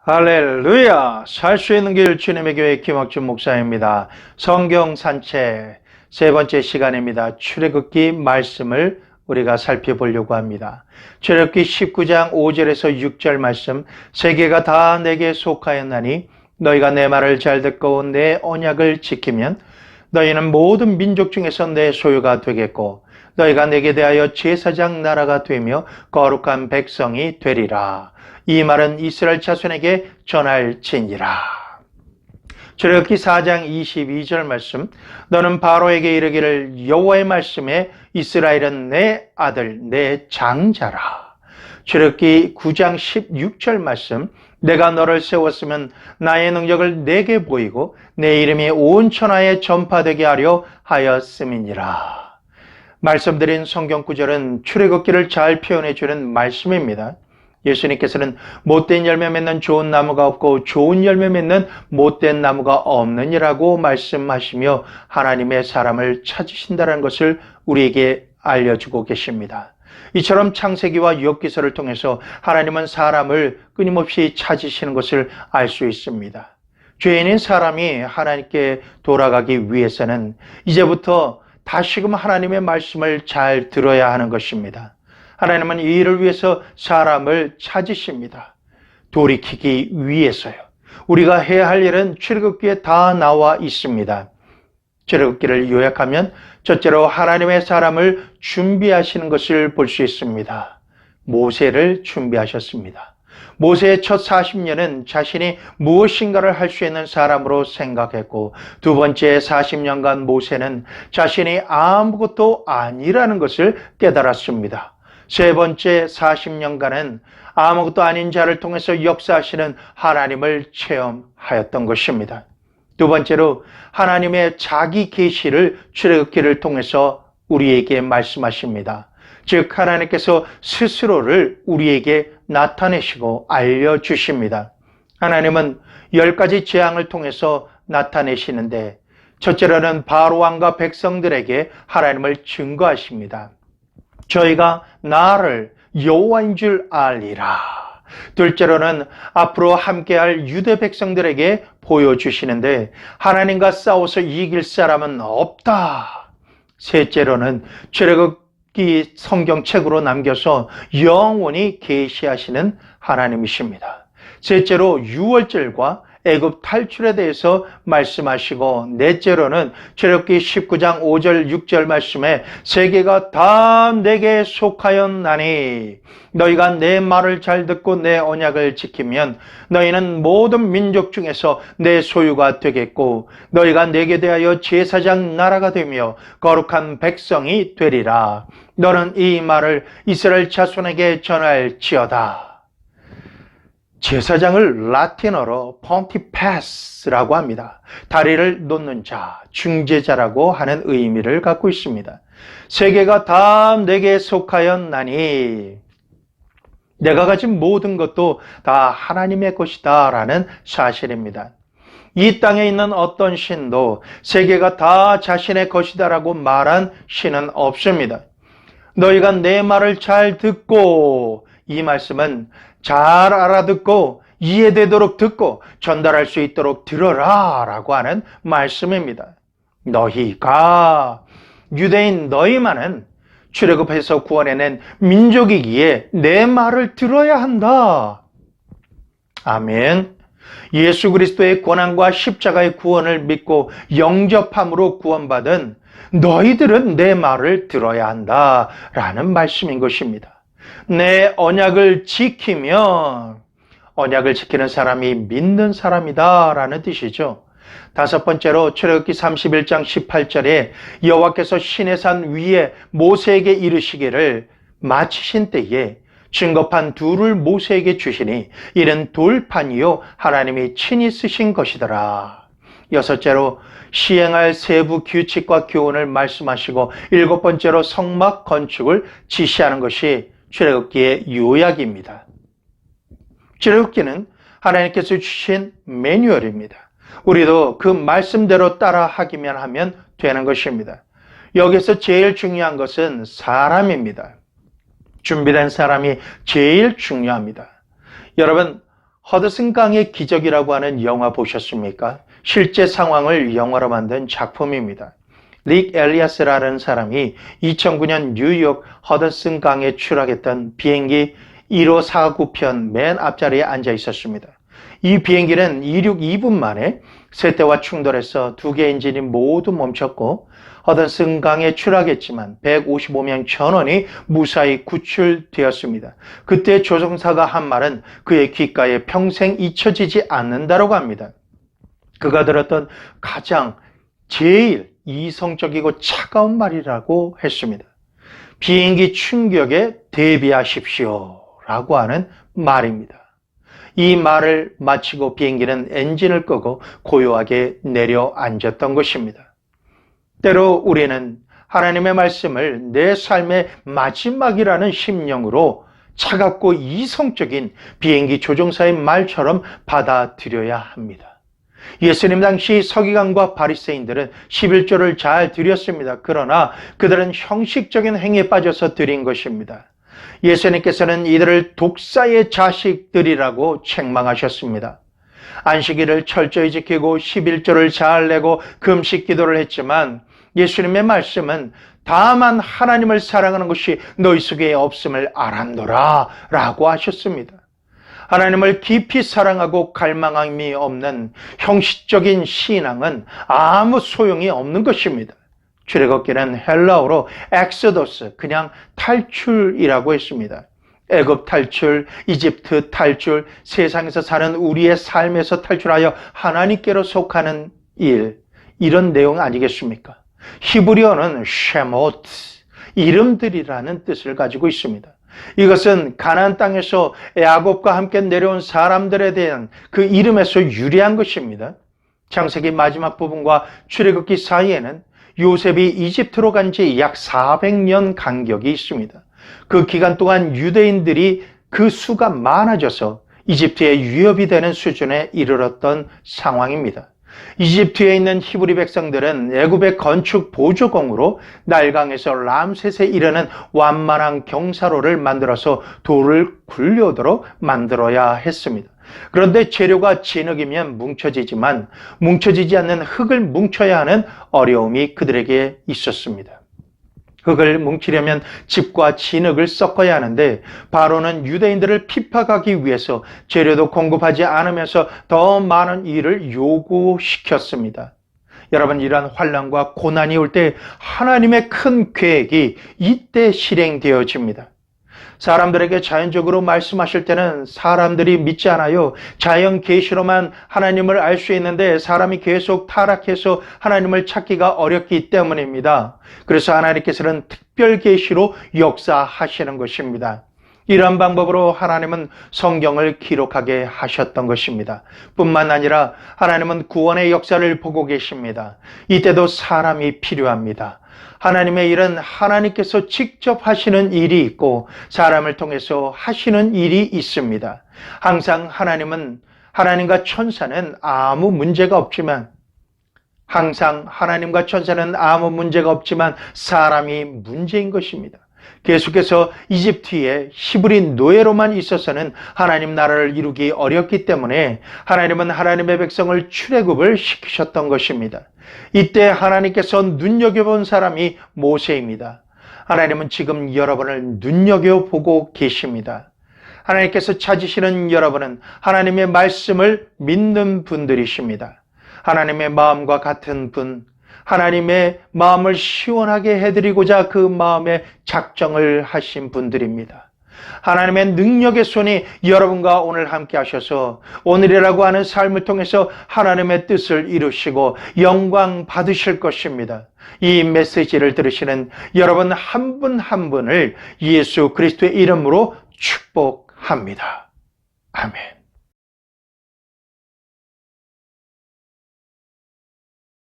할렐루야! 살 수 있는 길 주님의 교회 김학준 목사입니다. 성경 산책 세 번째 시간입니다. 출애굽기 말씀을 우리가 살펴보려고 합니다. 출애굽기 19장 5절에서 6절 말씀, 세계가 다 내게 속하였나니 너희가 내 말을 잘 듣고 내 언약을 지키면 너희는 모든 민족 중에서 내 소유가 되겠고 너희가 내게 대하여 제사장 나라가 되며 거룩한 백성이 되리라. 이 말은 이스라엘 자손에게 전할지니라. 출애굽기 4장 22절 말씀, 너는 바로에게 이르기를 여호와의 말씀에 이스라엘은 내 아들 내 장자라. 출애굽기 9장 16절 말씀, 내가 너를 세웠으면 나의 능력을 내게 보이고 내 이름이 온 천하에 전파되게 하려 하였음이니라. 말씀드린 성경 구절은 출애굽기를 잘 표현해 주는 말씀입니다. 예수님께서는 못된 열매 맺는 좋은 나무가 없고 좋은 열매 맺는 못된 나무가 없느니라고 말씀하시며 하나님의 사람을 찾으신다는 것을 우리에게 알려주고 계십니다. 이처럼 창세기와 욥기서를 통해서 하나님은 사람을 끊임없이 찾으시는 것을 알 수 있습니다. 죄인인 사람이 하나님께 돌아가기 위해서는 이제부터 다시금 하나님의 말씀을 잘 들어야 하는 것입니다. 하나님은 이 일을 위해서 사람을 찾으십니다. 돌이키기 위해서요. 우리가 해야 할 일은 출애굽기에 다 나와 있습니다. 출애굽기를 요약하면 첫째로 하나님의 사람을 준비하시는 것을 볼 수 있습니다. 모세를 준비하셨습니다. 모세의 첫 40년은 자신이 무엇인가를 할 수 있는 사람으로 생각했고, 두 번째 40년간 모세는 자신이 아무것도 아니라는 것을 깨달았습니다. 세 번째 40년간은 아무것도 아닌 자를 통해서 역사하시는 하나님을 체험하였던 것입니다. 두 번째로 하나님의 자기 계시를 출애굽기를 통해서 우리에게 말씀하십니다. 즉 하나님께서 스스로를 우리에게 나타내시고 알려주십니다. 하나님은 10가지 재앙을 통해서 나타내시는데 첫째로는 바로 왕과 백성들에게 하나님을 증거하십니다. 저희가 나를 여호와인 줄 알리라. 둘째로는 앞으로 함께할 유대 백성들에게 보여주시는데 하나님과 싸워서 이길 사람은 없다. 셋째로는 출애굽기 성경책으로 남겨서 영원히 계시하시는 하나님이십니다. 셋째로 유월절과 애굽 탈출에 대해서 말씀하시고, 넷째로는 출애굽기 19장 5절 6절 말씀에 세계가 다 내게 속하였나니 너희가 내 말을 잘 듣고 내 언약을 지키면 너희는 모든 민족 중에서 내 소유가 되겠고 너희가 내게 대하여 제사장 나라가 되며 거룩한 백성이 되리라. 너는 이 말을 이스라엘 자손에게 전할지어다. 제사장을 라틴어로 폰티페스라고 합니다. 다리를 놓는 자, 중재자라고 하는 의미를 갖고 있습니다. 세계가 다 내게 속하였나니 내가 가진 모든 것도 다 하나님의 것이다 라는 사실입니다. 이 땅에 있는 어떤 신도 세계가 다 자신의 것이다라고 말한 신은 없습니다. 너희가 내 말을 잘 듣고, 이 말씀은 잘 알아듣고 이해되도록 듣고 전달할 수 있도록 들어라 라고 하는 말씀입니다. 너희가, 유대인 너희만은 출애굽해서 구원해낸 민족이기에 내 말을 들어야 한다. 아멘. 예수 그리스도의 고난과 십자가의 구원을 믿고 영접함으로 구원받은 너희들은 내 말을 들어야 한다 라는 말씀인 것입니다. 내 언약을 지키면, 언약을 지키는 사람이 믿는 사람이다 라는 뜻이죠. 다섯 번째로 출애굽기 31장 18절에 여호와께서 시내산 위에 모세에게 이르시기를 마치신 때에 증거판 둘을 모세에게 주시니 이는 돌판이요 하나님이 친히 쓰신 것이더라. 여섯째로 시행할 세부 규칙과 교훈을 말씀하시고 일곱 번째로 성막 건축을 지시하는 것이 출애굽기의 요약입니다. 출애굽기는 하나님께서 주신 매뉴얼입니다. 우리도 그 말씀대로 따라 하기만 하면 되는 것입니다. 여기서 제일 중요한 것은 사람입니다. 준비된 사람이 제일 중요합니다. 여러분, 허드슨 강의 기적이라고 하는 영화 보셨습니까? 실제 상황을 영화로 만든 작품입니다. 릭 엘리아스라는 사람이 2009년 뉴욕 허드슨 강에 추락했던 비행기 1549편 맨 앞자리에 앉아 있었습니다. 이 비행기는 이륙 2분 만에 세대와 충돌해서 두 개 엔진이 모두 멈췄고 허드슨 강에 추락했지만 155명 전원이 무사히 구출되었습니다. 그때 조종사가 한 말은 그의 귓가에 평생 잊혀지지 않는다고 합니다. 그가 들었던 가장 제일 이성적이고 차가운 말이라고 했습니다. 비행기 충격에 대비하십시오 라고 하는 말입니다. 이 말을 마치고 비행기는 엔진을 끄고 고요하게 내려앉았던 것입니다. 때로 우리는 하나님의 말씀을 내 삶의 마지막이라는 심령으로 차갑고 이성적인 비행기 조종사의 말처럼 받아들여야 합니다. 예수님 당시 서기관과 바리새인들은 11조를 잘 드렸습니다. 그러나 그들은 형식적인 행위에 빠져서 드린 것입니다. 예수님께서는 이들을 독사의 자식들이라고 책망하셨습니다. 안식일을 철저히 지키고 11조를 잘 내고 금식 기도를 했지만 예수님의 말씀은 다만 하나님을 사랑하는 것이 너희 속에 없음을 알았노라 라고 하셨습니다. 하나님을 깊이 사랑하고 갈망함이 없는 형식적인 신앙은 아무 소용이 없는 것입니다. 출애굽기는 헬라어로 엑소더스, 그냥 탈출이라고 했습니다. 애굽 탈출, 이집트 탈출, 세상에서 사는 우리의 삶에서 탈출하여 하나님께로 속하는 일, 이런 내용 아니겠습니까? 히브리어는 쉐모트, 이름들이라는 뜻을 가지고 있습니다. 이것은 가나안 땅에서 야곱과 함께 내려온 사람들에 대한 그 이름에서 유래한 것입니다. 창세기 마지막 부분과 출애굽기 사이에는 요셉이 이집트로 간 지 약 400년 간격이 있습니다. 그 기간 동안 유대인들이 그 수가 많아져서 이집트의 위협이 되는 수준에 이르렀던 상황입니다. 이집트에 있는 히브리 백성들은 애굽의 건축 보조공으로 나일강에서 람셋에 이르는 완만한 경사로를 만들어서 돌을 굴려오도록 만들어야 했습니다. 그런데 재료가 진흙이면 뭉쳐지지만 뭉쳐지지 않는 흙을 뭉쳐야 하는 어려움이 그들에게 있었습니다. 흙을 뭉치려면 짚과 진흙을 섞어야 하는데 바로는 유대인들을 핍박하기 위해서 재료도 공급하지 않으면서 더 많은 일을 요구시켰습니다. 여러분, 이러한 환난과 고난이 올 때 하나님의 큰 계획이 이때 실행되어집니다. 사람들에게 자연적으로 말씀하실 때는 사람들이 믿지 않아요. 자연 계시로만 하나님을 알 수 있는데 사람이 계속 타락해서 하나님을 찾기가 어렵기 때문입니다. 그래서 하나님께서는 특별 계시로 역사하시는 것입니다. 이러한 방법으로 하나님은 성경을 기록하게 하셨던 것입니다. 뿐만 아니라 하나님은 구원의 역사를 보고 계십니다. 이때도 사람이 필요합니다. 하나님의 일은 하나님께서 직접 하시는 일이 있고 사람을 통해서 하시는 일이 있습니다. 항상 하나님과 천사는 아무 문제가 없지만 사람이 문제인 것입니다. 계속해서 이집트의 히브리 노예로만 있어서는 하나님 나라를 이루기 어렵기 때문에 하나님은 하나님의 백성을 출애굽을 시키셨던 것입니다. 이때 하나님께서 눈여겨본 사람이 모세입니다. 하나님은 지금 여러분을 눈여겨보고 계십니다. 하나님께서 찾으시는 여러분은 하나님의 말씀을 믿는 분들이십니다. 하나님의 마음과 같은 분, 하나님의 마음을 시원하게 해드리고자 그 마음에 작정을 하신 분들입니다. 하나님의 능력의 손이 여러분과 오늘 함께 하셔서 오늘이라고 하는 삶을 통해서 하나님의 뜻을 이루시고 영광 받으실 것입니다. 이 메시지를 들으시는 여러분 한 분 한 분을 예수 그리스도의 이름으로 축복합니다. 아멘.